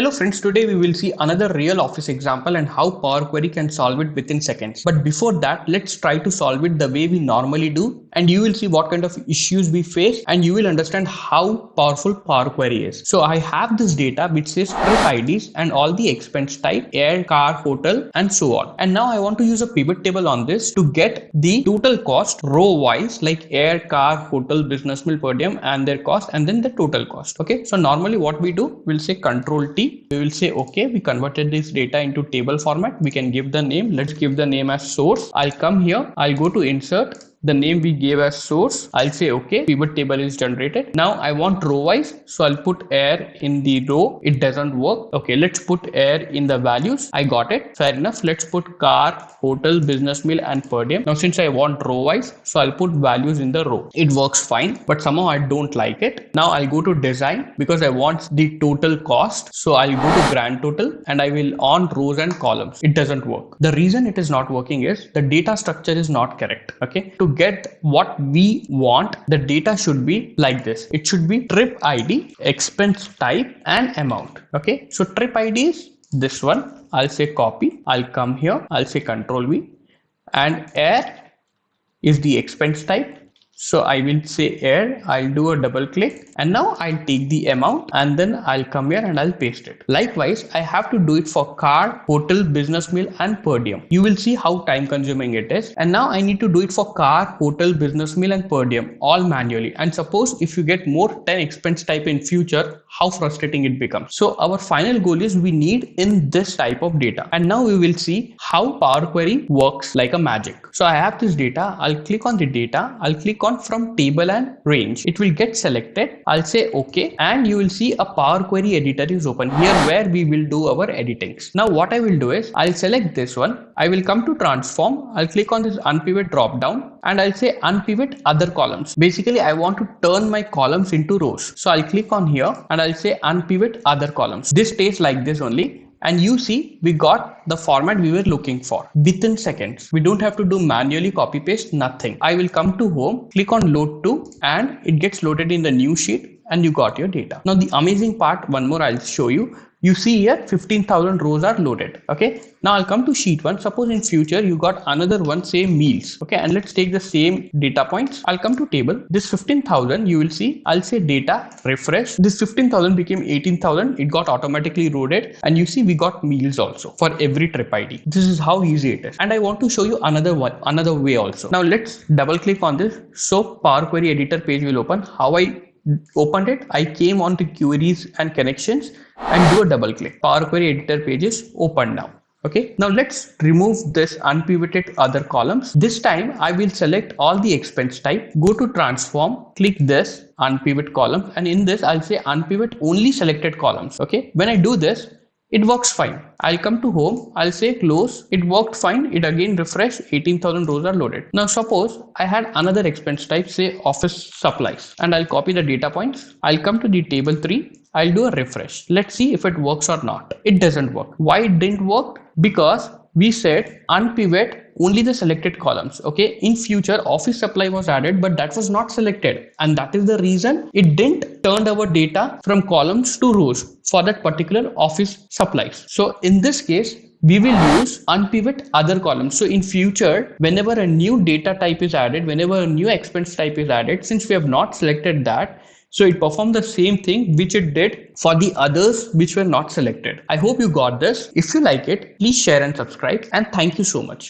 Hello friends, today we will see another real office example and how Power Query can solve it within seconds. But before that, let's try to solve it the way we normally do, and you will see what kind of issues we face and you will understand how powerful Power Query is. So I have this data which says trip IDs and all the expense type, air, car, hotel and so on. And now I want to use a pivot table on this to get the total cost row wise, like air, car, hotel, business meal, per diem and their cost, and then the total cost. Okay, so normally what we do, we'll say Control T. We will say okay, we converted this data into table format. We can give the name. Let's give the name as source. I'll come here, I'll go to insert, the name we gave as source. I'll say okay, pivot table is generated. Now I want row wise, so I'll put air in the row. It doesn't work. Okay, let's put air in the values. I got it, fair enough. Let's put car, hotel, business meal and per diem. Now since I want row wise, so I'll put values in the row. It works fine, but somehow I don't like it. Now I'll go to design because I want the total cost, so I'll go to grand total and I will on rows and columns. It doesn't work. The reason it is not working is the data structure is not correct. Okay, to get what we want, the data should be like this. It should be trip ID, expense type and amount. Okay, so trip ID is this one. I'll say copy. I'll come here. I'll say Control V, and air is the expense type. So I will say air, I'll do a double click and now I'll take the amount and then I'll come here and I'll paste it. Likewise, I have to do it for car, hotel, business meal and per diem. You will see how time consuming it is. And now I need to do it for car, hotel, business meal and per diem all manually. And suppose if you get more 10 expense type in future, how frustrating it becomes. So our final goal is we need in this type of data. And now we will see how Power Query works like a magic. So I have this data. I'll click on the data. I'll click on from table and range. It will get selected. I'll say okay, and you will see a Power Query editor is open here where we will do our editings. Now what I will do is I'll select this one. I will come to transform. I'll click on this unpivot drop down and I'll say unpivot other columns. Basically I want to turn my columns into rows. So I'll click on here and I'll say unpivot other columns. This stays like this only. And you see, we got the format we were looking for within seconds. We don't have to do manually copy paste, nothing. I will come to home, click on load to, and it gets loaded in the new sheet and you got your data. Now the amazing part, one more I'll show you. You see here 15,000 rows are loaded. Okay, now I'll come to sheet 1. Suppose in future you got another one, say meals. Okay, and let's take the same data points. I'll come to table. This 15,000 you will see, I'll say data refresh. This 15,000 became 18,000. It got automatically loaded, and you see we got meals also for every trip ID. This is how easy it is. And I want to show you another way also. Now let's double click on this. So Power Query editor page will open. How I opened it, I came on to queries and connections and do a double click. Power Query editor page is open now. Okay, now let's remove this unpivoted other columns. This time I will select all the expense type, go to transform, click this unpivot column, and in this I'll say unpivot only selected columns. Okay, when I do this, it works fine. I'll come to home, I'll say close. It worked fine. It again refresh, 18,000 rows are loaded. Now suppose I had another expense type, say office supplies, and I'll copy the data points. I'll come to the table 3. I'll do a refresh. Let's see if it works or not. It doesn't work. Why it didn't work? Because we said unpivot only the selected columns. Okay, in future office supply was added, but that was not selected, and that is the reason it didn't turn our data from columns to rows for that particular office supplies. So in this case we will use unpivot other columns. So in future, whenever a new data type is added, whenever a new expense type is added, since we have not selected that, so it performed the same thing which it did for the others which were not selected. I hope you got this. If you like it, please share and subscribe, and thank you so much.